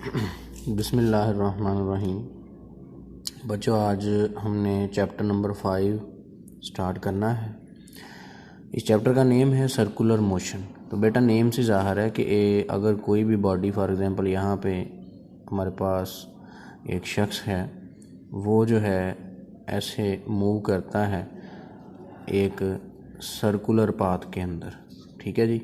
बिस्मिल्लाहिर्रहमानिर्रहीम। बच्चों, आज हमने चैप्टर नंबर 5 स्टार्ट करना है। इस चैप्टर का नेम है सर्कुलर मोशन। तो बेटा नेम से ज़ाहिर है कि अगर कोई भी बॉडी, फॉर एग्ज़ाम्पल यहाँ पे हमारे पास एक शख्स है, वो जो है ऐसे मूव करता है एक सर्कुलर पाथ के अंदर, ठीक है जी।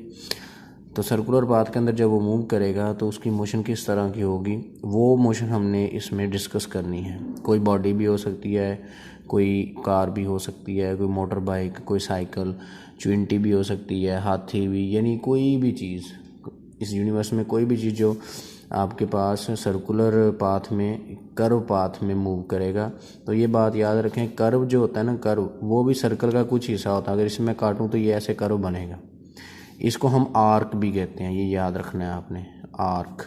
तो सर्कुलर पाथ के अंदर जब वो मूव करेगा तो उसकी मोशन किस तरह की होगी, वो मोशन हमने इसमें डिस्कस करनी है। कोई बॉडी भी हो सकती है, कोई कार भी हो सकती है, कोई मोटर बाइक, कोई साइकिल, चुइंटी भी हो सकती है, हाथी भी, यानी कोई भी चीज़ इस यूनिवर्स में, कोई भी चीज़ जो आपके पास सर्कुलर पाथ में, कर्व पाथ में मूव करेगा। तो ये बात याद रखें, कर्व जो होता है ना, कर्व वो भी सर्कल का कुछ हिस्सा होता है। अगर इसमें काटूँ तो ये ऐसे कर्व बनेगा। इसको हम आर्क भी कहते हैं, ये याद रखना है आपने, आर्क,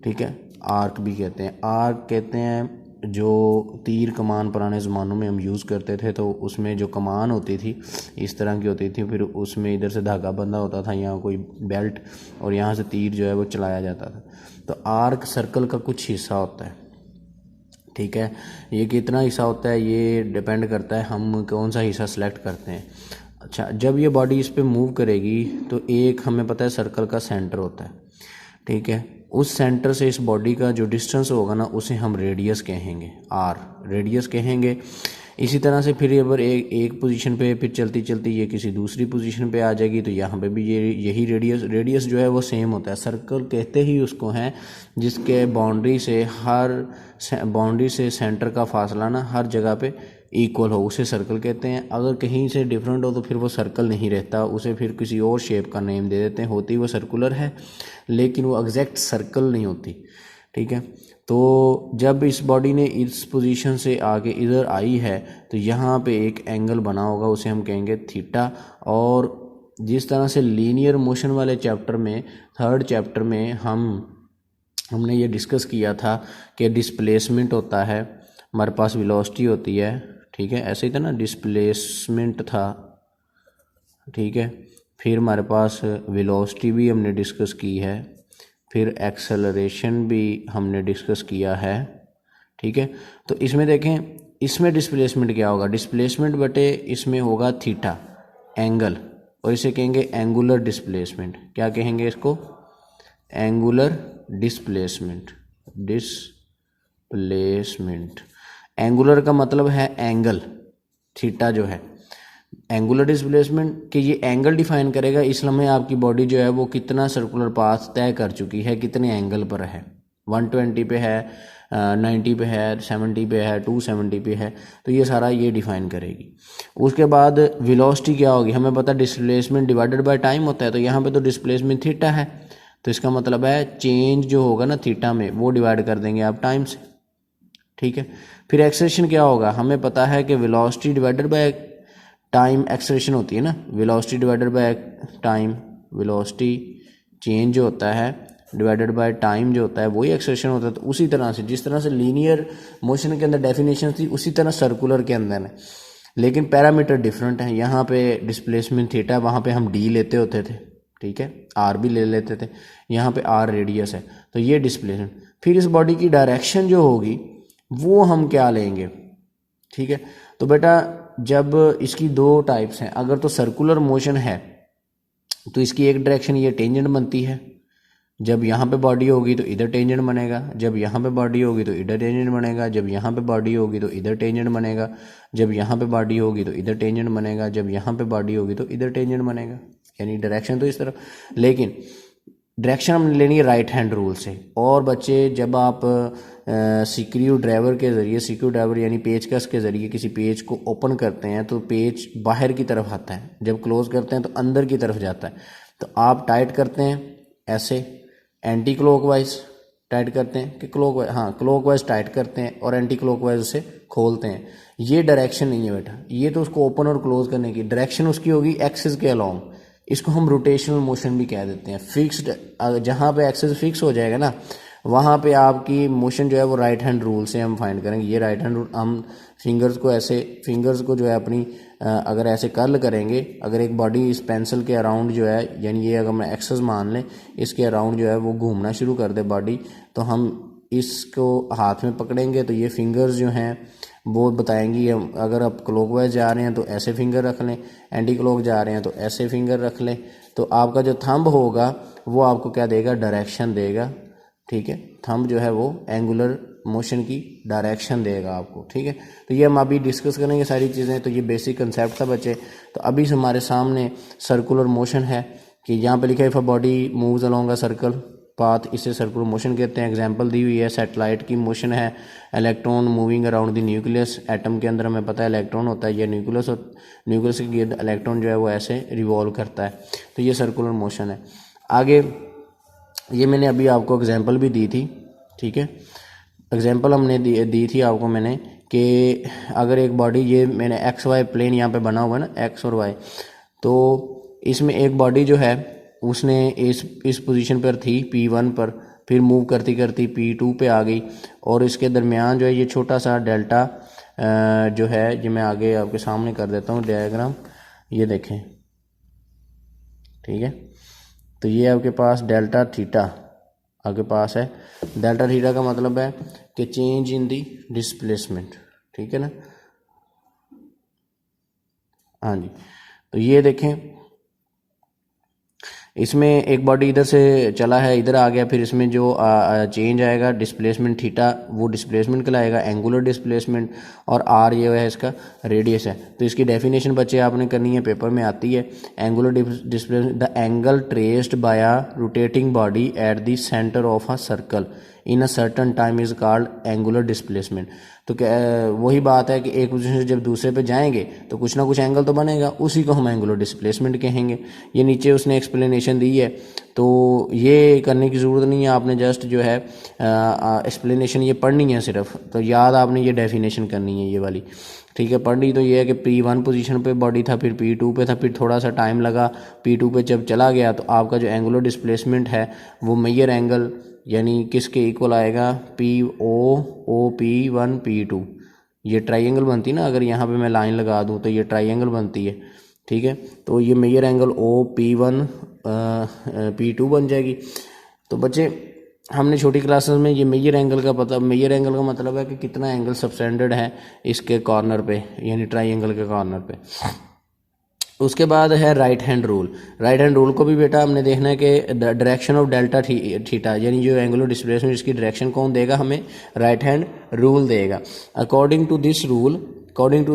ठीक है। आर्क भी कहते हैं। आर्क कहते हैं जो तीर कमान पुराने ज़मानों में हम यूज़ करते थे, तो उसमें जो कमान होती थी इस तरह की होती थी, फिर उसमें इधर से धागा बंधा होता था, यहाँ कोई बेल्ट, और यहाँ से तीर जो है वो चलाया जाता था। तो आर्क सर्कल का कुछ हिस्सा होता है, ठीक है। ये कितना हिस्सा होता है ये डिपेंड करता है हम कौन सा हिस्सा सेलेक्ट करते हैं। अच्छा, जब ये बॉडी इस पे मूव करेगी तो एक हमें पता है सर्कल का सेंटर होता है, ठीक है। उस सेंटर से इस बॉडी का जो डिस्टेंस होगा ना, उसे हम रेडियस कहेंगे, आर रेडियस कहेंगे। इसी तरह से फिर अगर एक पोजीशन पे फिर चलती चलती ये किसी दूसरी पोजीशन पे आ जाएगी, तो यहाँ पे भी ये यही रेडियस जो है वो सेम होता है। सर्कल कहते ही उसको हैं जिसके बाउंड्री से सेंटर का फासला ना हर जगह पे इक्वल हो, उसे सर्कल कहते हैं। अगर कहीं से डिफरेंट हो तो फिर वो सर्कल नहीं रहता, उसे फिर किसी और शेप का नेम दे देते हैं। होती वो सर्कुलर है लेकिन वो एग्जैक्ट सर्कल नहीं होती, ठीक है। तो जब इस बॉडी ने इस पोजीशन से आगे इधर आई है तो यहाँ पे एक एंगल बना होगा, उसे हम कहेंगे थीटा। और जिस तरह से लीनियर मोशन वाले चैप्टर में, थर्ड चैप्टर में हमने ये डिस्कस किया था कि डिस्प्लेसमेंट होता है, हमारे पास वेलोसिटी होती है, ठीक है। ऐसे ही था ना, डिस्प्लेसमेंट था, ठीक है। फिर हमारे पास वेलोसिटी भी हमने डिस्कस की है, फिर एक्सेलरेशन भी हमने डिस्कस किया है, ठीक है। तो इसमें देखें, इसमें डिस्प्लेसमेंट क्या होगा, डिस्प्लेसमेंट बटे इसमें होगा थीटा एंगल, और इसे कहेंगे एंगुलर डिस्प्लेसमेंट। क्या कहेंगे इसको? Angular displacement. एंगुलर का मतलब है एंगल, थीटा जो है एंगुलर डिस्प्लेसमेंट कि ये एंगल डिफाइन करेगा इस लम्हे आपकी बॉडी जो है वो कितना सर्कुलर पाथ तय कर चुकी है, कितने एंगल पर है। 120 पे है, 90 पे है, 70 पे है, 270 पे है, तो ये सारा ये डिफाइन करेगी। उसके बाद वेलोसिटी क्या होगी, हमें पता डिस्प्लेसमेंट डिवाइडेड बाय टाइम होता है, तो यहाँ पे तो डिस्प्लेसमेंट थीटा है, तो इसका मतलब है चेंज जो होगा ना थीटा में वो डिवाइड कर देंगे आप टाइम से, ठीक है। फिर एक्सेलरेशन क्या होगा, हमें पता है कि velocity divided by time acceleration होती है ना, velocity divided by time, velocity change जो होता है डिवाइडेड बाय टाइम जो होता है वही एक्सेलरेशन होता है। तो उसी तरह से जिस तरह से लीनियर मोशन के अंदर डेफिनेशन थी, उसी तरह सर्कुलर के अंदर है, लेकिन पैरामीटर डिफरेंट है। यहाँ पे डिस्प्लेसमेंट थीटा, वहाँ पे हम डी लेते होते थे, ठीक है, आर भी ले लेते थे, यहाँ पे आर रेडियस है, तो ये डिस्प्लेसमेंट। फिर इस बॉडी की डायरेक्शन जो होगी वो हम क्या लेंगे, ठीक है। तो बेटा जब इसकी दो टाइप्स हैं, अगर तो सर्कुलर मोशन है तो इसकी एक डायरेक्शन ये टेंजेंट बनती है, जब यहाँ पे बॉडी होगी तो इधर टेंजेंट बनेगा, जब यहाँ पे बॉडी होगी तो इधर टेंजेंट बनेगा, जब यहाँ पे बॉडी होगी तो इधर टेंजेंट बनेगा, जब यहाँ पे बॉडी होगी तो इधर टेंजेंट बनेगा, जब यहाँ पे बॉडी होगी तो इधर टेंजेंट बनेगा, यानी डायरेक्शन तो इस तरफ। लेकिन डायरेक्शन हमने लेनी है राइट हैंड रूल से। और बच्चे जब आप स्क्रू ड्राइवर के ज़रिए, स्क्रू ड्राइवर यानी पेचकस के ज़रिए किसी पेज को ओपन करते हैं तो पेज बाहर की तरफ आता है, जब क्लोज करते हैं तो अंदर की तरफ जाता है। तो आप टाइट करते हैं ऐसे एंटी क्लॉकवाइज टाइट करते हैं कि क्लॉकवाइज, हाँ क्लॉकवाइज टाइट करते हैं और एंटी क्लॉकवाइज उसे खोलते हैं। ये डायरेक्शन नहीं है बेटा, ये तो उसको ओपन और क्लोज करने की डायरेक्शन उसकी होगी एक्सिस के अलोंग। इसको हम रोटेशनल मोशन भी कह देते हैं। फिक्स्ड, जहाँ पे एक्सिस फिक्स हो जाएगा ना वहाँ पे आपकी मोशन जो है वो राइट हैंड रूल से हम फाइंड करेंगे। ये राइट हैंड रूल, हम फिंगर्स को ऐसे, फिंगर्स को जो है अपनी अगर ऐसे कर्ल करेंगे, अगर एक बॉडी इस पेंसिल के अराउंड जो है, यानी ये अगर मैं एक्सेस मान लें, इसके अराउंड जो है वो घूमना शुरू कर दे बॉडी, तो हम इसको हाथ में पकड़ेंगे तो ये फिंगर्स जो हैं वो बताएंगी। अगर आप क्लॉकवाइज जा रहे हैं तो ऐसे फिंगर रख लें, एंटी क्लॉक जा रहे हैं तो ऐसे फिंगर रख लें। तो आपका जो थंब होगा वो आपको क्या देगा, डायरेक्शन देगा। ठीक है, थंब जो है वो एंगुलर मोशन की डायरेक्शन देगा आपको। ठीक है, तो ये हम अभी डिस्कस करेंगे सारी चीज़ें। तो ये बेसिक कंसेप्ट था बच्चे। तो अभी हमारे सामने सर्कुलर मोशन है कि यहाँ पे लिखा है if a body moves along a circle path, इसे सर्कुलर मोशन कहते हैं। एग्जांपल दी हुई है, सैटेलाइट की मोशन है, electron moving around the nucleus. Atom के अंदर हमें पता है इलेक्ट्रॉन होता है, ये न्यूक्लियस, और न्यूक्लियस के गिर्द इलेक्ट्रॉन जो है वो ऐसे रिवॉल्व करता है। तो ये सर्कुलर मोशन है। आगे ये मैंने अभी आपको एग्जांपल भी दी थी। ठीक है, एग्जांपल हमने दी थी आपको मैंने कि अगर एक बॉडी, ये मैंने एक्स वाई प्लेन यहाँ पे बना हुआ है ना, एक्स और वाई, तो इसमें एक बॉडी जो है उसने इस पोजीशन पर थी P1 पर, फिर मूव करती करती P2 पे आ गई, और इसके दरमियान जो है ये छोटा सा डेल्टा जो है, ये मैं आगे आपके सामने कर देता हूँ डायग्राम, ये देखें। ठीक है, तो ये आपके पास डेल्टा थीटा आपके पास है। डेल्टा थीटा का मतलब है कि चेंज इन दी डिस्प्लेसमेंट। ठीक है ना, हाँ जी। तो ये देखें, इसमें एक बॉडी इधर से चला है, इधर आ गया, फिर इसमें जो चेंज आएगा डिस्प्लेसमेंट थीटा, वो डिस्प्लेसमेंट कहलाएगा, एंगुलर डिस्प्लेसमेंट। और आर ये है इसका रेडियस है। तो इसकी डेफिनेशन बच्चे आपने करनी है, पेपर में आती है। Angular displacement, the angle traced by a rotating body at the centre of a circle in a certain time is called angular displacement. तो क्या वही बात है कि एक पोजीशन से जब दूसरे पे जाएंगे तो कुछ ना कुछ एंगल तो बनेगा, उसी को हम एंगुलर डिस्प्लेसमेंट कहेंगे। ये नीचे उसने एक्सप्लेनेशन दी है, तो ये करने की ज़रूरत नहीं है, आपने जस्ट जो है एक्सप्लेनेशन ये पढ़नी है सिर्फ। तो याद आपने ये डेफिनेशन करनी है ये वाली। ठीक है, पढ़नी तो ये है कि P1 पोजीशन पे बॉडी था, फिर P2 पे था, फिर थोड़ा सा टाइम लगा, P2 पे जब चला गया तो आपका जो एंगुलर डिस्प्लेसमेंट है वो मेजर एंगल यानी किसके इक्वल आएगा, P1 P2। ये ट्राइंगल बनती है ना, अगर यहाँ पे मैं लाइन लगा दूँ तो ये ट्राइंगल बनती है। ठीक है, तो ये मेजर एंगल OP1 P2 बन जाएगी। तो बच्चे हमने छोटी क्लासेस में ये मेजर एंगल का पता, मेजर एंगल का मतलब है कि कितना एंगल सबटेंडेड है इसके कॉर्नर पे, यानी ट्राइंगल के कॉर्नर पे। उसके बाद है right hand rule. Right hand rule को भी बेटा हमने देखना है कि डायरेक्शन ऑफ डेल्टा थीटा, यानी जो एंगुलर डिस्प्लेसमेंट इसकी डायरेक्शन कौन देगा, हमें राइट हैंड रूल देगा। According to this rule curling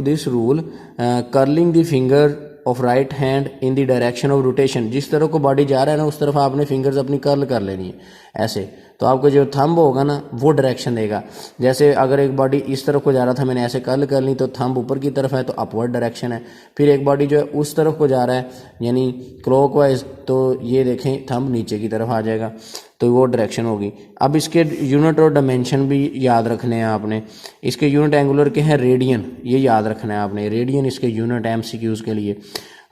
the finger of right hand in the direction of rotation, जिस तरफ को बॉडी जा रहा है ना उस तरफ आपने फिंगर्स अपनी कर्ल कर लेनी है ऐसे। तो आपको जो थंब होगा ना वो डायरेक्शन देगा। जैसे अगर एक बॉडी इस तरफ को जा रहा था, मैंने ऐसे कर्ल कर ली, तो थंब ऊपर की तरफ है तो अपवर्ड डायरेक्शन है। फिर एक बॉडी जो है उस तरफ को जा रहा है यानी क्लॉकवाइज, तो ये देखें थंब नीचे की तरफ आ जाएगा, तो वो डायरेक्शन होगी। अब इसके यूनिट और डायमेंशन भी याद रखने हैं आपने। इसके यूनिट एंगुलर के हैं रेडियन, ये याद रखना है आपने, रेडियन इसके यूनिट MCQs के लिए।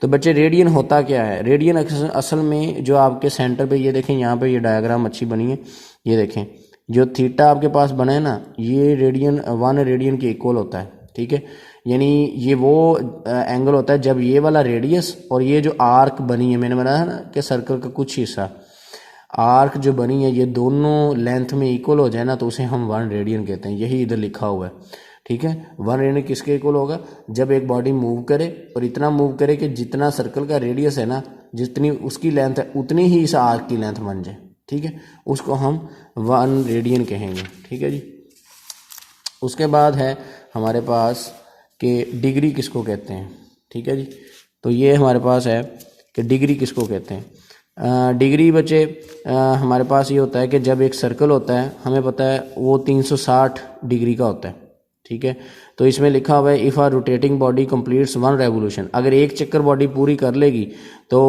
तो बच्चे रेडियन होता क्या है, रेडियन असल में जो आपके सेंटर पे, ये देखें यहाँ पे ये डायग्राम अच्छी बनी है, ये देखें जो थीटा आपके पास बना है ना, ये रेडियन 1 रेडियन के इक्वल होता है। ठीक है, यानी ये वो एंगल होता है जब ये वाला रेडियस और ये जो आर्क बनी है, मैंने बनाया है ना कि सर्कल का कुछ हिस्सा, आर्क जो बनी है, ये दोनों लेंथ में इक्वल हो जाए ना तो उसे हम 1 रेडियन कहते हैं। यही इधर लिखा हुआ है। ठीक है, 1 रेडियन किसके इक्वल होगा, जब एक बॉडी मूव करे और इतना मूव करे कि जितना सर्कल का रेडियस है ना, जितनी उसकी लेंथ है उतनी ही इस आर्क की लेंथ बन जाए। ठीक है, उसको हम 1 रेडियन कहेंगे। ठीक है जी। उसके बाद है हमारे पास कि डिग्री किसको कहते हैं। ठीक है जी, तो ये हमारे पास है कि डिग्री किसको कहते हैं। डिग्री बच्चे हमारे पास ये होता है कि जब एक सर्कल होता है, हमें पता है वो 360 डिग्री का होता है। ठीक है, तो इसमें लिखा हुआ है if a rotating body completes 1 revolution, अगर एक चक्कर बॉडी पूरी कर लेगी तो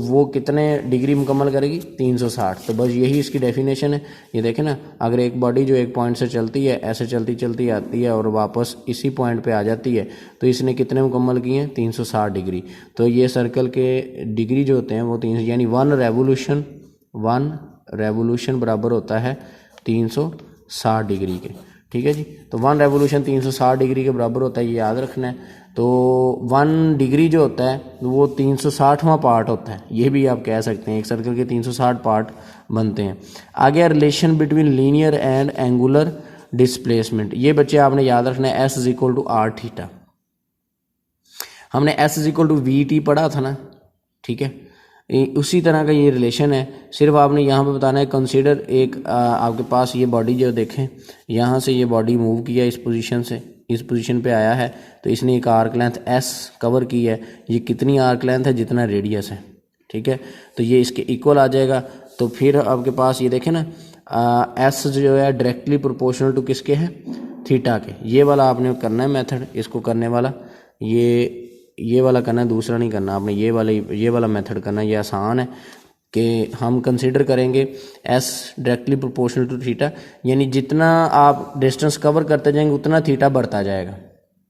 वो कितने डिग्री मुकम्मल करेगी, 360। तो बस यही इसकी डेफिनेशन है। ये देखें ना, अगर एक बॉडी जो एक पॉइंट से चलती है, ऐसे चलती चलती आती है और वापस इसी पॉइंट पे आ जाती है, तो इसने कितने मुकम्मल किए हैं, 360 डिग्री। तो ये सर्कल के डिग्री जो होते हैं वो 300, यानी 1 रेवोल्यूशन बराबर होता है 360 डिग्री के, ठीक है जी। तो 1 रेवोल्यूशन 360 डिग्री के बराबर होता है, ये याद रखना है। तो 1 डिग्री जो होता है वो 360वां पार्ट होता है, ये भी आप कह सकते हैं। एक सर्कल के 360 पार्ट बनते हैं। आ गया relation between linear and angular displacement. ये बच्चे आपने याद रखना है, S equal to are theta. हमने S equal to v t पढ़ा था ना, ठीक है। उसी तरह का ये रिलेशन है, सिर्फ आपने यहाँ पे बताना है कंसीडर एक आपके पास ये बॉडी जो देखें, यहाँ से ये बॉडी मूव किया इस पोजीशन से इस पोजीशन पे आया है, तो इसने एक आर्क लेंथ S कवर की है। ये कितनी आर्क लेंथ है? जितना रेडियस है, ठीक है। तो ये इसके इक्वल आ जाएगा। तो फिर आपके पास ये देखें ना, S जो है डायरेक्टली प्रोपोर्शनल टू किसके है? थीटा के। ये वाला आपने करना है मेथड, इसको करने वाला ये वाला करना है, दूसरा नहीं करना आपने, ये वाला मेथड करना है। ये आसान है कि हम कंसीडर करेंगे S directly proportional to theta, यानी जितना आप डिस्टेंस कवर करते जाएंगे उतना थीटा बढ़ता जाएगा,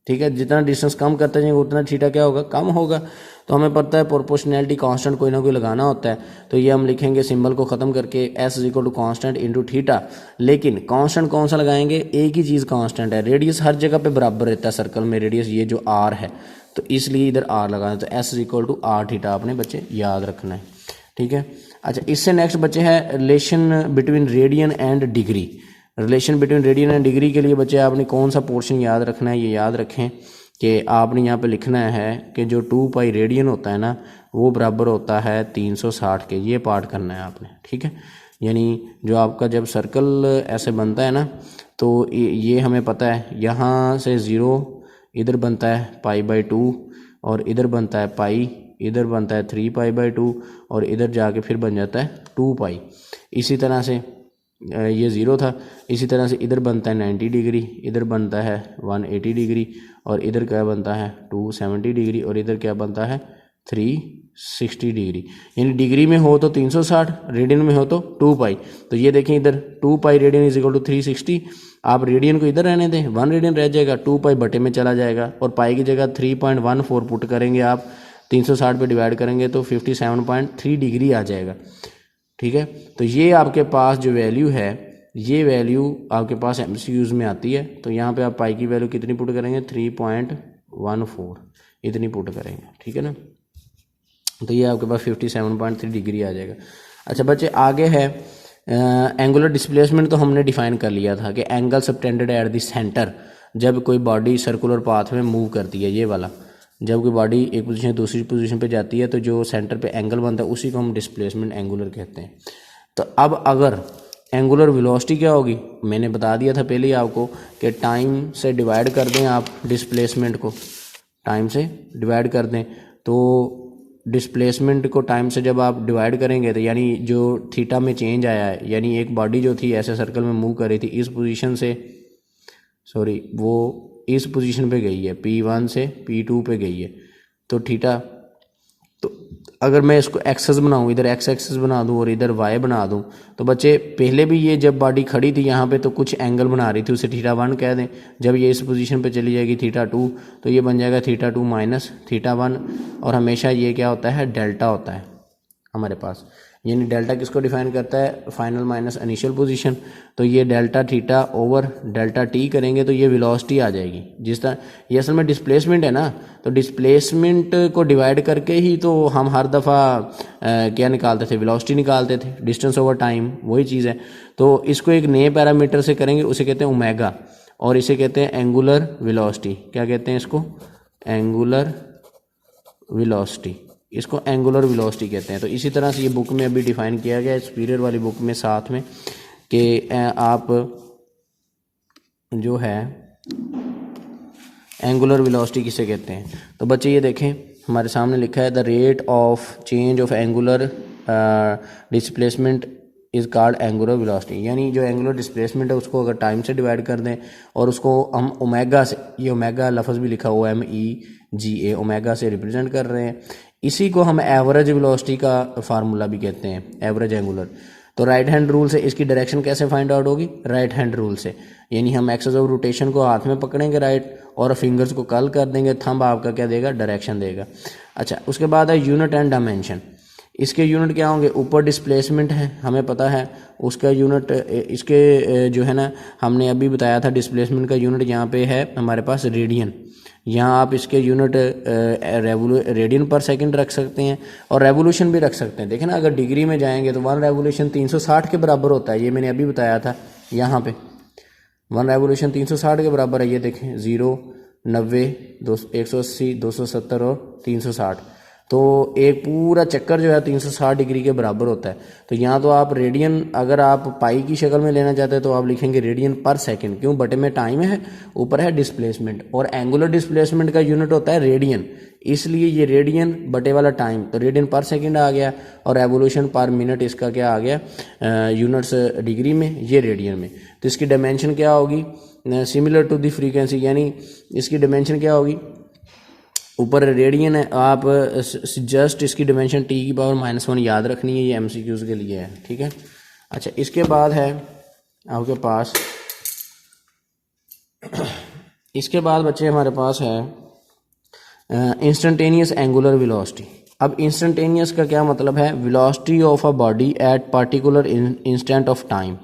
ठीक है। जितना डिस्टेंस कम करते जाएंगे उतना थीटा क्या होगा? कम होगा। तो हमें पता है प्रोपोर्शनैलिटी कांस्टेंट कोई ना कोई लगाना होता है, तो ये हम लिखेंगे सिंबल को ख़त्म करके S equal to constant into theta. लेकिन कांस्टेंट कौन सा लगाएंगे? एक ही चीज़ कांस्टेंट है, रेडियस हर जगह पे बराबर रहता है सर्कल में, रेडियस ये जो R है, तो इसलिए इधर R लगाना है। तो S equal to are theta आपने बच्चे याद रखना है, ठीक है। अच्छा, इससे नेक्स्ट बच्चे है relation between radian and degree. Relation between radian and degree के लिए बच्चे आपने कौन सा पोर्शन याद रखना है? ये याद रखें कि आपने यहाँ पे लिखना है कि जो 2 पाई रेडियन होता है ना, वो बराबर होता है 360 के। ये पार्ट करना है आपने, ठीक है। यानी जो आपका जब सर्कल ऐसे बनता है ना, तो ये हमें पता है, यहाँ से 0 इधर बनता है π/2 और इधर बनता है पाई, इधर बनता है 3π/2 और इधर जाके फिर बन जाता है 2 पाई। इसी तरह से ये 0 था, इसी तरह से इधर बनता है 90 डिग्री, इधर बनता है 180 डिग्री और इधर क्या बनता है 270 डिग्री और इधर क्या बनता है 360 डिग्री। यानी डिग्री में हो तो 360, रेडियन में हो तो 2 पाई। तो ये देखें इधर 2 पाई रेडियन इज इक्वल टू 360। आप रेडियन को इधर रहने दें, 1 रेडियन रह जाएगा, 2 पाई बटे में चला जाएगा और पाई की जगह 3.14 पुट करेंगे आप, 360 पे डिवाइड करेंगे तो 57.3 डिग्री आ जाएगा, ठीक है। तो ये आपके पास जो वैल्यू है, ये वैल्यू आपके पास MCQs में आती है। तो यहाँ पे आप पाई की वैल्यू कितनी पुट करेंगे? 3.14 इतनी पुट करेंगे, ठीक है ना। तो ये आपके पास 57.3 डिग्री आ जाएगा। अच्छा बच्चे, आगे है एंगुलर डिस्प्लेसमेंट। तो हमने डिफाइन कर लिया था कि angle subtended at the centre, जब कोई बॉडी सर्कुलर पाथ में मूव करती है, ये वाला, जब कोई बॉडी एक पोजीशन दूसरी पोजीशन पे जाती है तो जो सेंटर पे एंगल बनता है उसी को हम डिस्प्लेसमेंट एंगुलर कहते हैं। तो अब अगर एंगुलर वेलोसिटी क्या होगी? मैंने बता दिया था पहले ही आपको कि टाइम से डिवाइड कर दें आप डिस्प्लेसमेंट को, टाइम से डिवाइड कर दें। तो डिस्प्लेसमेंट को टाइम से जब आप डिवाइड करेंगे तो यानी जो थीटा में चेंज आया है, यानी एक बॉडी जो थी ऐसे सर्कल में मूव कर रही थी इस पोजीशन से, सॉरी वो इस पोजीशन पे गई है, P1 से P2 पे गई है, तो थीटा, तो अगर मैं इसको एक्सेस बनाऊँ, इधर एक्स एक्सेस बना दूँ और इधर वाई बना दूँ, तो बच्चे पहले भी ये जब बॉडी खड़ी थी यहाँ पे तो कुछ एंगल बना रही थी, उसे θ1 कह दें। जब ये इस पोजीशन पे चली जाएगी θ2, तो ये बन जाएगा θ2 माइनस θ1। और हमेशा ये क्या होता है? डेल्टा होता है हमारे पास। यानी डेल्टा किसको डिफाइन करता है? Final minus initial position. तो ये delta theta over delta T करेंगे तो ये वेलोसिटी आ जाएगी। जिस तरह ये असल में डिस्प्लेसमेंट है ना, तो डिस्प्लेसमेंट को डिवाइड करके ही तो हम हर दफ़ा क्या निकालते थे? वेलोसिटी निकालते थे, डिस्टेंस ओवर टाइम, वही चीज़ है। तो इसको एक नए पैरामीटर से करेंगे, उसे कहते हैं ओमेगा, और इसे कहते हैं एंगुलर वेलोसिटी। क्या कहते हैं इसको? Angular velocity. इसको एंगुलर वेलोसिटी कहते हैं। तो इसी तरह से ये बुक में अभी डिफाइन किया गया है, सुपीरियर वाली बुक में साथ में, कि आप जो है एंगुलर वेलोसिटी किसे कहते हैं। तो बच्चे ये देखें, हमारे सामने लिखा है the rate of change of angular displacement is called angular velocity. यानी जो एंगुलर डिस्प्लेसमेंट है उसको अगर टाइम से डिवाइड कर दें और उसको हम ओमेगा से, ये ओमेगा लफ्ज़ भी लिखा हुआ है MEGA, ओमेगा से रिप्रेजेंट कर रहे हैं, इसी को हम एवरेज वेलोसिटी का फार्मूला भी कहते हैं, एवरेज एंगुलर। तो राइट हैंड रूल से इसकी डायरेक्शन कैसे फाइंड आउट होगी? राइट हैंड रूल से, यानी हम एक्सेस ऑफ रोटेशन को हाथ में पकड़ेंगे राइट, और फिंगर्स को कर्ल कर देंगे, थंब आपका क्या देगा? डायरेक्शन देगा। अच्छा, उसके बाद है यूनिट एंड डायमेंशन। इसके यूनिट क्या होंगे, ऊपर डिस्प्लेसमेंट है हमें पता है, उसका यूनिट इसके जो है ना हमने अभी बताया था डिस्प्लेसमेंट का यूनिट यहाँ पे है हमारे पास रेडियन। यहाँ आप इसके यूनिट रेडियन पर सेकंड रख सकते हैं और रेवोल्यूशन भी रख सकते हैं। देखें ना, अगर डिग्री में जाएंगे तो 1 रेवोल्यूशन 360 के बराबर होता है, ये मैंने अभी बताया था। यहाँ पे 1 रेवोल्यूशन 360 के बराबर है, ये देखें 0, 90, 180, 270 और 360। तो एक पूरा चक्कर जो है 360 डिग्री के बराबर होता है। तो यहाँ तो आप रेडियन अगर आप पाई की शक्ल में लेना चाहते हैं तो आप लिखेंगे रेडियन पर सेकंड, क्यों, बटे में टाइम है, ऊपर है डिस्प्लेसमेंट, और एंगुलर डिस्प्लेसमेंट का यूनिट होता है रेडियन, इसलिए ये रेडियन बटे वाला टाइम, तो रेडियन पर सेकंड आ गया, और एवोल्यूशन पर मिनट इसका क्या आ गया यूनिट्स डिग्री में, ये रेडियन में। तो इसकी डायमेंशन क्या होगी, सिमिलर टू द फ्रीक्वेंसी, यानी इसकी डायमेंशन क्या होगी, ऊपर रेडियन है, आप जस्ट इसकी डायमेंशन टी की पावर -1 याद रखनी है, ये एमसीक्यूज के लिए है, ठीक है। अच्छा, इसके बाद है आपके पास इसके बाद बच्चे हमारे पास है इंस्टेंटेनियस एंगुलर वेलोसिटी। अब इंस्टेंटेनियस का क्या मतलब है, velocity of a body at particular instant of time,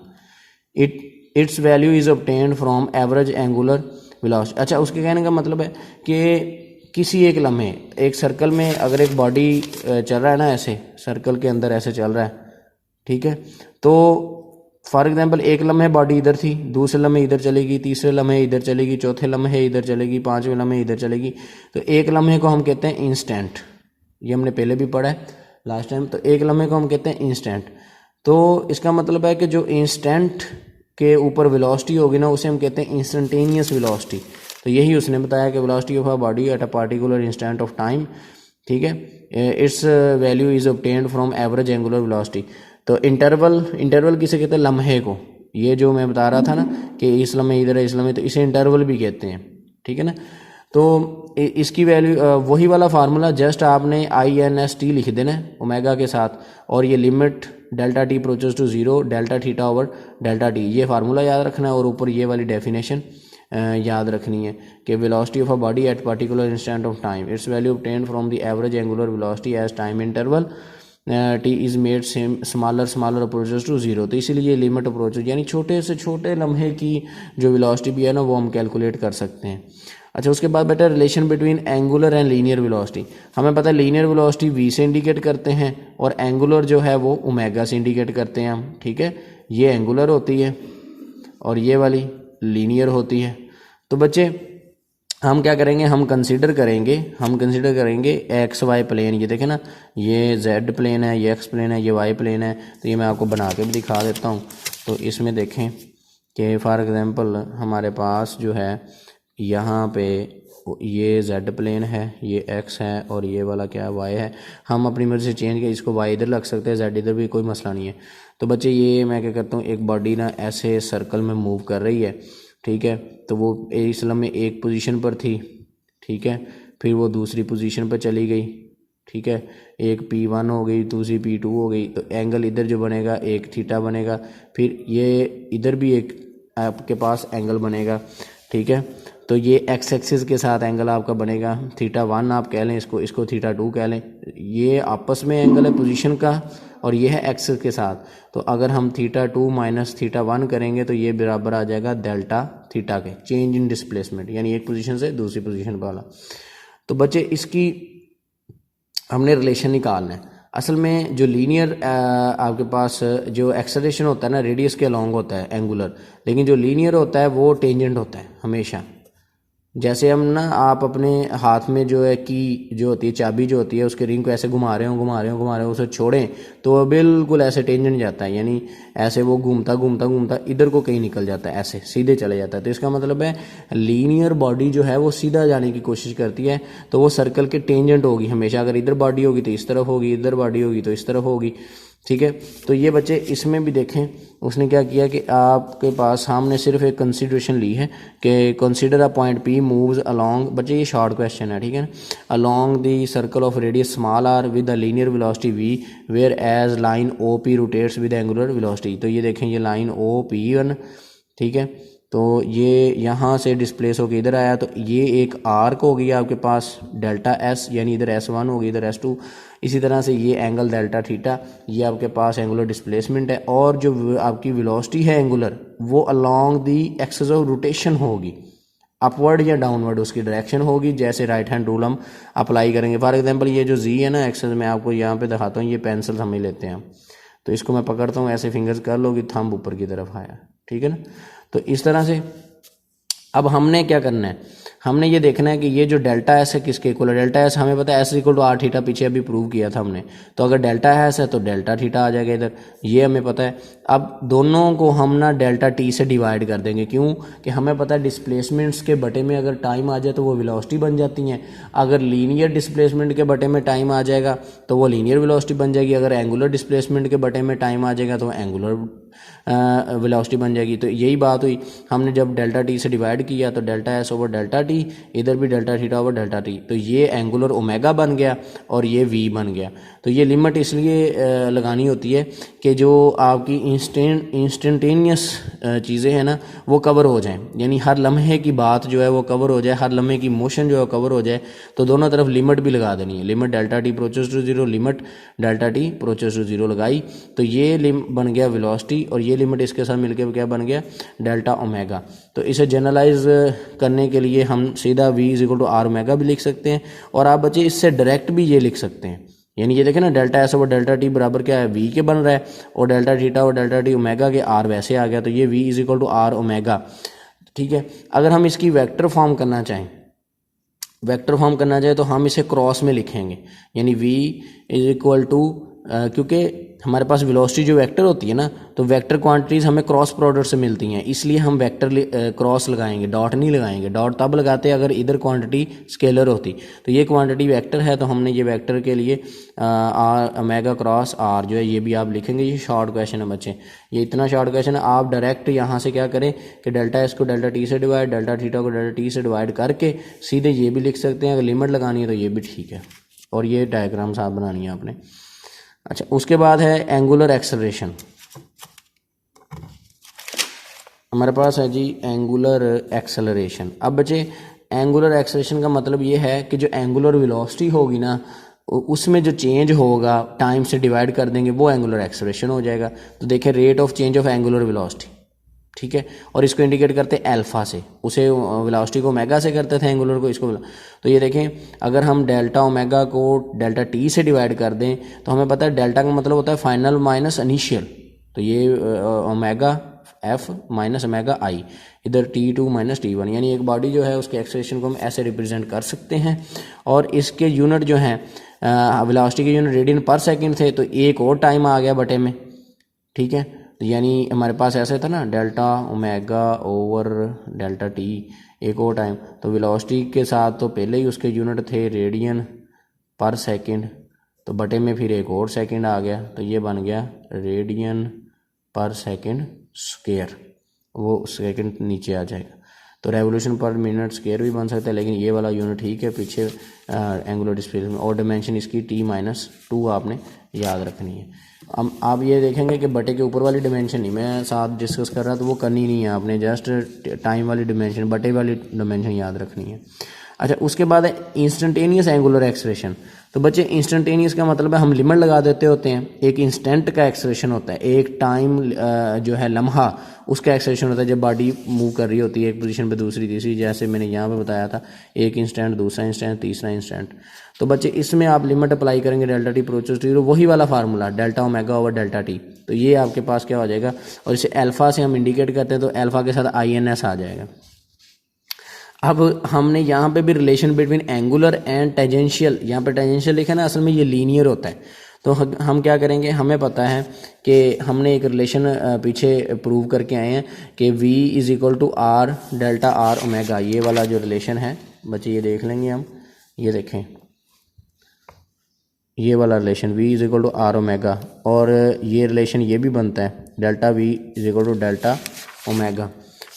its value is obtained from average angular velocity. अच्छा, उसके कहने का मतलब है कि किसी एक लम्हे, एक सर्कल में अगर एक बॉडी चल रहा है ना, ऐसे सर्कल के अंदर ऐसे चल रहा है, ठीक है, तो फॉर एग्जांपल एक लम्हे बॉडी इधर थी, दूसरे लम्हे इधर चलेगी, तीसरे लम्हे इधर चलेगी, चौथे लम्हे इधर चलेगी, पांचवें लम्हे इधर चलेगी। तो एक लम्हे को हम कहते हैं इंस्टेंट, ये हमने पहले भी पढ़ा है लास्ट टाइम। तो एक लम्हे को हम कहते हैं इंस्टेंट। तो इसका मतलब है कि जो इंस्टेंट के ऊपर वेलोसिटी होगी ना, उसे हम कहते हैं इंस्टेंटेनियस वेलोसिटी। तो यही उसने बताया कि velocity of a body at a particular instant of time, ठीक है, it's value is obtained from average angular velocity. तो इंटरवल किसे कहते हैं, लम्हे को, ये जो मैं बता रहा था ना कि इस लम्हे इधर है, इस लम्हे, तो इसे इंटरवल भी कहते हैं, ठीक है ना। तो इसकी वैल्यू वही वाला फार्मूला, जस्ट आपने INST लिख देना है ओमेगा के साथ, और ये limit delta t approaches to 0 delta theta over delta t, ये फार्मूला याद रखना है, और ऊपर ये वाली डेफिनेशन याद रखनी है कि velocity of a body at particular instant of time, its value obtained from the average angular velocity as time interval t is made same smaller approaches to 0। तो इसीलिए लिमिट अप्रोचेस, यानी छोटे से छोटे लम्हे की जो वेलोसिटी भी है ना, वो हम कैलकुलेट कर सकते हैं। अच्छा, उसके बाद बेटा relation between angular and linear velocity. हमें पता है लीनियर वेलोसिटी v से इंडिकेट करते हैं और एंगुलर जो है वो ओमेगा से इंडिकेट करते हैं हम, ठीक है। ये एंगुलर होती है और ये वाली लीनियर होती है। तो बच्चे हम क्या करेंगे, हम कंसीडर करेंगे एक्स वाई प्लेन। ये देखें ना, ये जेड प्लेन है, ये एक्स प्लेन है, ये वाई प्लेन है। तो ये मैं आपको बना के भी दिखा देता हूँ। तो इसमें देखें कि फॉर एग्जांपल हमारे पास जो है यहाँ पे ये जेड प्लेन है, ये एक्स है, और ये वाला क्या है, वाई है। हम अपनी मर्जी से चेंज कर, इसको वाई इधर रख सकते हैं, जेड इधर भी, कोई मसला नहीं है। तो बच्चे ये मैं क्या करता हूँ, एक बॉडी ना ऐसे सर्कल में मूव कर रही है, ठीक है। तो वो इस लम्हे में एक पोजीशन पर थी, ठीक है, फिर वो दूसरी पोजीशन पर चली गई, ठीक है, एक P1 हो गई, दूसरी P2 हो गई। तो एंगल इधर जो बनेगा एक थीटा बनेगा, फिर ये इधर भी एक आपके पास एंगल बनेगा, ठीक है। तो ये एक्स एक्सिस के साथ एंगल आपका बनेगा θ1 आप कह लें, इसको θ2 कह लें। ये आपस में एंगल है पोजीशन का, और ये है एक्सिस के साथ। तो अगर हम θ2 माइनस θ1 करेंगे तो ये बराबर आ जाएगा डेल्टा थीटा के, चेंज इन डिस्प्लेसमेंट, यानी एक पोजीशन से दूसरी पोजीशन वाला। तो बच्चे इसकी हमने रिलेशन निकालना है। असल में जो लीनियर आपके पास जो एक्सेलरेशन होता है ना, रेडियस के अलॉन्ग होता है एंगुलर, लेकिन जो लीनियर होता है वो टेंजेंट होता है हमेशा। जैसे हम ना, आप अपने हाथ में जो है की जो होती है, चाबी जो होती है, उसके रिंग को ऐसे घुमा रहे हो, उसे छोड़ें तो वो बिल्कुल ऐसे टेंजेंट जाता है, यानी ऐसे वो घूमता इधर को कहीं निकल जाता है, ऐसे सीधे चले जाता है। तो इसका मतलब है लीनियर बॉडी जो है वो सीधा जाने की कोशिश करती है, तो वो सर्कल के टेंजेंट होगी हमेशा। अगर इधर बॉडी होगी तो इस तरफ होगी, इधर बॉडी होगी तो इस तरफ होगी, ठीक है। तो ये बच्चे इसमें भी देखें उसने क्या किया कि आपके पास हमने सिर्फ एक कंसीडरेशन ली है कि consider a point P moves along, बच्चे ये शॉर्ट क्वेश्चन है, ठीक है, along the circle of radius small r with the linear velocity v where as line OP rotates with angular velocity. तो ये देखें, ये लाइन OP1, ठीक है, तो ये यहाँ से डिस्प्लेस होकर इधर आया, तो ये एक आर्क हो गई आपके पास डेल्टा S, यानी इधर S1 होगी, इधर S2, इसी तरह से ये एंगल डेल्टा थीटा, ये आपके पास एंगुलर डिस्प्लेसमेंट है, और जो आपकी वेलोसिटी है एंगुलर वो along the axis of rotation होगी, अपवर्ड या डाउनवर्ड उसकी डायरेक्शन होगी, जैसे राइट हैंड रूल हम अप्लाई करेंगे। फॉर एग्जांपल ये जो जी है ना एक्सेस, मैं आपको यहाँ पे दिखाता हूँ, ये पेंसिल समझ लेते हैं हम, तो इसको मैं पकड़ता हूँ, ऐसे फिंगर्स कर लो कि थंब ऊपर की तरफ आया, ठीक है ना। तो इस तरह से अब हमने क्या करना है, हमने ये देखना है कि ये जो डेल्टा एस है किसके इक्वल है। डेल्टा एस हमें पता है S equal to are theta, पीछे अभी प्रूव किया था हमने, तो अगर डेल्टा एस है तो डेल्टा थीटा आ जाएगा इधर, ये हमें पता है। अब दोनों को हम ना डेल्टा टी से डिवाइड कर देंगे, क्यों कि हमें पता है डिस्प्लेसमेंट्स के बटे में अगर टाइम आ जाए तो वो वेलोसिटी बन जाती हैं। अगर लीनियर डिस्प्लेसमेंट के बटे में टाइम आ जाएगा तो वो लीनियर वेलोसिटी बन जाएगी, अगर एंगुलर डिस्प्लेसमेंट के बटे में टाइम आ जाएगा तो एंगुलर वेलोसिटी बन जाएगी। तो यही बात हुई, हमने जब डेल्टा टी से डिवाइड किया तो delta S over delta T, इधर भी delta theta over delta t, तो ये एंगुलर ओमेगा बन गया और ये वी बन गया। तो ये लिमिट इसलिए लगानी होती है कि जो आपकी इंस्टेंटेनियस चीज़ें हैं ना वो कवर हो जाएं, यानी हर लम्हे की बात जो है वो कवर हो जाए, हर लम्हे की मोशन जो है कवर हो जाए। तो दोनों तरफ लिमिट भी लगा देनी है, limit delta t approaches to zero, limit delta t approaches to zero लगाई, तो ये बन गया वेलोसिटी, और ये लिमिट इसके साथ मिलकर क्या बन गया, डेल्टा ओमेगा। तो इसे जनरलाइज करने के लिए हम सीधा v is equal to r omega भी लिख सकते हैं, और आप बच्चे इससे डायरेक्ट भी ये लिख सकते हैं, यानी ये देखें ना delta S over delta t बराबर क्या है, v के बन रहा है, और डेल्टा थीटा और डेल्टा टी ओमेगा के आर वैसे आ गया, तो ये v is equal to r omega, ठीक है। अगर हम इसकी वेक्टर फॉर्म करना चाहें, वेक्टर फॉर्म करना चाहे तो हम इसे क्रॉस में लिखेंगे, यानी v इज इक्वल टू, क्योंकि हमारे पास वेलोसिटी जो वेक्टर होती है ना, तो वेक्टर क्वांटिटीज़ हमें क्रॉस प्रोडक्ट से मिलती हैं, इसलिए हम वेक्टर क्रॉस लगाएंगे, डॉट नहीं लगाएंगे। डॉट तब लगाते हैं अगर इधर क्वांटिटी स्केलर होती, तो ये क्वांटिटी वेक्टर है, तो हमने ये वेक्टर के लिए आर ओमेगा क्रॉस आर जो है ये भी आप लिखेंगे। ये शॉर्ट क्वेश्चन है बच्चे, ये इतना शॉर्ट क्वेश्चन है, आप डायरेक्ट यहाँ से क्या करें कि डेल्टा एस को डेल्टा टी से डिवाइड, डेल्टा थीटा को डेल्टा टी से डिवाइड करके सीधे ये भी लिख सकते हैं। अगर लिमिट लगानी है तो ये भी ठीक है, और ये डायग्राम साथ बनानी है आपने। अच्छा, उसके बाद है एंगुलर एक्सेलरेशन, हमारे पास है जी एंगुलर एक्सेलरेशन। अब बच्चे एंगुलर एक्सेलरेशन का मतलब ये है कि जो एंगुलर वेलोसिटी होगी ना उसमें जो चेंज होगा टाइम से डिवाइड कर देंगे, वो एंगुलर एक्सेलरेशन हो जाएगा। तो देखिए rate of change of angular velocity, ठीक है, और इसको इंडिकेट करते हैं अल्फा से, उसे वेलोसिटी को ओमेगा से करते थे एंगुलर को, इसको। तो ये देखें अगर हम डेल्टा ओमेगा को डेल्टा टी से डिवाइड कर दें तो हमें पता है डेल्टा का मतलब होता है फाइनल माइनस इनिशियल, तो ये ओमेगा एफ माइनस ओमेगा आई, इधर T2 माइनस T1, यानी एक बॉडी जो है उसके एक्सेलरेशन को हम ऐसे रिप्रेजेंट कर सकते हैं। और इसके यूनिट जो हैं वेलोसिटी के यूनिट रेडियन पर सेकंड थे, तो एक और टाइम आ गया बटे में, ठीक है। यानी हमारे पास ऐसे था ना delta omega over delta T, एक और टाइम, तो वेलोसिटी के साथ तो पहले ही उसके यूनिट थे रेडियन पर सेकंड, तो बटे में फिर एक और सेकंड आ गया, तो ये बन गया रेडियन पर सेकंड स्क्वायर, वो सेकंड नीचे आ जाएगा। तो रेवोल्यूशन पर मिनट स्क्वायर भी बन सकता है, लेकिन ये वाला यूनिट ठीक है पीछे एंगुलर डिस्प्लेसमेंट, और डायमेंशन इसकी T-2 आपने याद रखनी है। अब आप ये देखेंगे कि बटे के ऊपर वाली डिमेंशन नहीं मैं साथ डिस्कस कर रहा, तो वो करनी नहीं है आपने, जस्ट टाइम वाली डिमेंशन, बटे वाली डिमेंशन याद रखनी है। अच्छा, उसके बाद है इंस्टेंटेनियस एंगुलर एक्सेलरेशन। तो बच्चे इंस्टेंटेनियस का मतलब है हम लिमिट लगा देते होते हैं, एक इंस्टेंट का एक्सेलरेशन होता है, एक टाइम जो है लम्हा उसका एक्सेलरेशन होता है जब बॉडी मूव कर रही होती है एक पोजीशन पे दूसरी तीसरी, जैसे मैंने यहाँ पे बताया था, एक इंस्टेंट, दूसरा इंस्टेंट, तीसरा इंस्टेंट। तो बच्चे इसमें आप लिमिट अप्लाई करेंगे delta t approaches to zero, वही वाला formula delta omega over delta t, तो ये आपके पास क्या हो जाएगा, और इसे अल्फा से हम इंडिकेट करते हैं, तो अल्फा के साथ INS आ जाएगा। अब हमने यहाँ पे भी relation between angular and tangential, यहाँ पे टेंजेंशियल लिखा है ना, असल में ये लीनियर होता है। तो हम क्या करेंगे, हमें पता है कि हमने एक रिलेशन पीछे प्रूव करके आए हैं कि V is equal to r delta r omega, ये वाला जो रिलेशन है बच्चे ये देख लेंगे हम, ये देखें ये वाला relation V is equal to r omega, और ये रिलेशन ये भी बनता है delta V is equal to delta omega.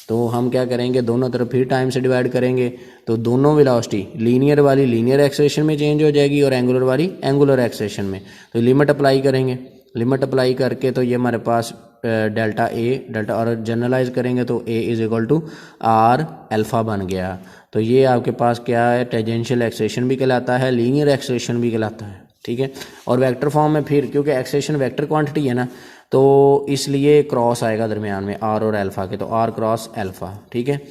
तो हम क्या करेंगे, दोनों तरफ फिर टाइम से डिवाइड करेंगे, तो दोनों वेलोसिटी लीनियर वाली लीनियर एक्सेलरेशन में चेंज हो जाएगी और एंगुलर वाली एंगुलर एक्सेलरेशन में। तो लिमिट अप्लाई करेंगे, लिमिट अप्लाई करके तो ये हमारे पास डेल्टा ए डेल्टा, और जनरलाइज करेंगे तो A is equal to r alpha बन गया। तो ये आपके पास क्या है, टेंजेंशियल एक्सेलरेशन भी कहलाता है, लीनियर एक्सेलरेशन भी कहलाता है, ठीक है। और वेक्टर फॉर्म में फिर क्योंकि एक्सेलेरेशन वेक्टर क्वांटिटी है ना, तो इसलिए क्रॉस आएगा दरमियान में आर और अल्फ़ा के, तो आर क्रॉस अल्फ़ा, ठीक है।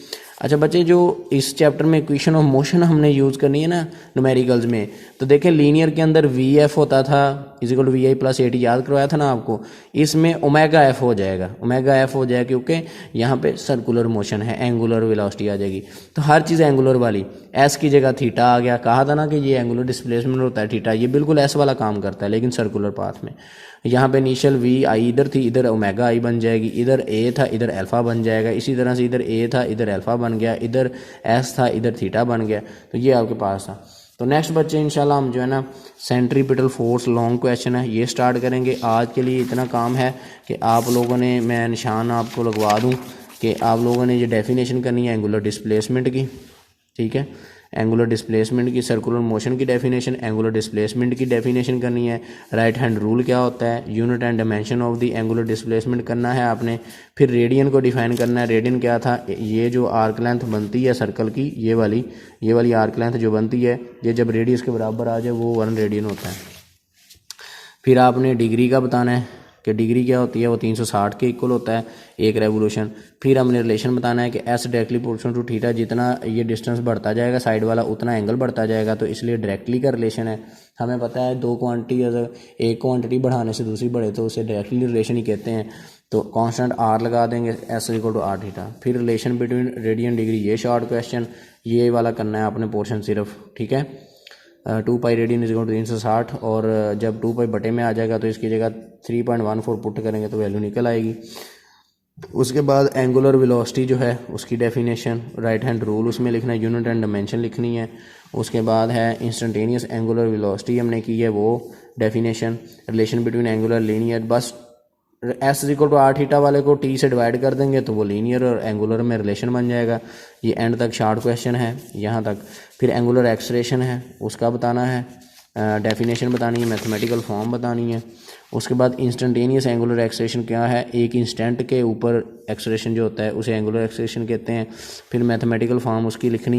अच्छा बच्चे, जो इस चैप्टर में इक्वेशन ऑफ मोशन हमने यूज़ करनी है ना न्यूमेरिकल्स में, तो देखें लीनियर के अंदर वी एफ होता था equal to v i plus a t, याद करवाया था ना आपको। इसमें ओमेगा एफ हो जाएगा, ओमेगा एफ हो जाएगा क्योंकि यहाँ पे सर्कुलर मोशन है, एंगुलर वेलोसिटी आ जाएगी, तो हर चीज़ एंगुलर वाली। एस की जगह थीटा आ गया, कहा था ना कि ये एंगुलर डिस्प्लेसमेंट होता है थीटा, ये बिल्कुल एस वाला काम करता है लेकिन सर्कुलर पाथ में। यहाँ पे इनिशियल वी आई इधर थी, इधर ओमेगा आई बन जाएगी, इधर ए था इधर अल्फ़ा बन जाएगा, इसी तरह से इधर ए था इधर अल्फ़ा बन गया, इधर एस था इधर थीटा बन गया, तो ये आपके पास था। तो नेक्स्ट बच्चे इंशाल्लाह हम जो है ना सेंट्रीपिटल फोर्स लॉन्ग क्वेश्चन है ये स्टार्ट करेंगे। आज के लिए इतना काम है कि आप लोगों ने, मैं निशान आपको लगवा दूँ कि आप लोगों ने ये डेफिनेशन करनी है एंगुलर डिस्प्लेसमेंट की, ठीक है, एंगुलर डिस्प्लेसमेंट की, सर्कुलर मोशन की डेफिनेशन, एंगुलर डिस्प्लेसमेंट की डेफिनेशन करनी है, राइट हैंड रूल क्या होता है, unit and dimension of the angular displacement करना है आपने, फिर रेडियन को डिफाइन करना है। रेडियन क्या था, ये जो आर्क लेंथ बनती है सर्कल की, ये वाली आर्क लेंथ जो बनती है, ये जब रेडियस के बराबर आ जाए वो 1 रेडियन होता है। फिर आपने डिग्री का बताना है कि डिग्री क्या होती है, वो 360 के इक्वल होता है एक रेवोल्यूशन। फिर हमने रिलेशन बताना है कि S directly proportional to theta, जितना ये डिस्टेंस बढ़ता जाएगा साइड वाला उतना एंगल बढ़ता जाएगा, तो इसलिए डायरेक्टली का रिलेशन है। हमें पता है दो क्वांटिटी, अगर एक क्वांटिटी बढ़ाने से दूसरी बढ़े तो उसे डायरेक्टली रिलेशन ही कहते हैं। तो कांस्टेंट आर लगा देंगे, S equal to are theta. फिर रिलेशन बिटवीन रेडियन डिग्री, ये शॉर्ट क्वेश्चन, ये वाला करना है आपने पोर्शन सिर्फ, ठीक है। 2 पाई रेडियन इज इक्वल टू 360, और जब 2 पाई बटे में आ जाएगा तो इसकी जगह 3.14 पुट करेंगे तो वैल्यू निकल आएगी। उसके बाद एंगुलर वेलोसिटी जो है उसकी डेफिनेशन, राइट हैंड रूल उसमें लिखना है, यूनिट एंड डायमेंशन लिखनी है। उसके बाद है इंस्टेंटेनियस एंगुलर वेलोसिटी हमने की है वो definition, relation between angular linear, बस S equal to are theta वाले को टी से डिवाइड कर देंगे तो वो लीनियर और एंगुलर में रिलेशन बन जाएगा। ये एंड तक शॉर्ट क्वेश्चन है यहाँ तक। फिर एंगुलर एक्सलेरेशन है उसका बताना है, डेफिनेशन बतानी है, मैथमेटिकल फॉर्म बतानी है। उसके बाद इंस्टेंटेनियस एंगुलर एक्सलेरेशन क्या है, एक इंस्टेंट के ऊपर एक्सलेरेशन जो होता है उसे एंगुलर एक्सलेरेशन कहते हैं। फिर मैथमेटिकल फॉर्म उसकी लिखनी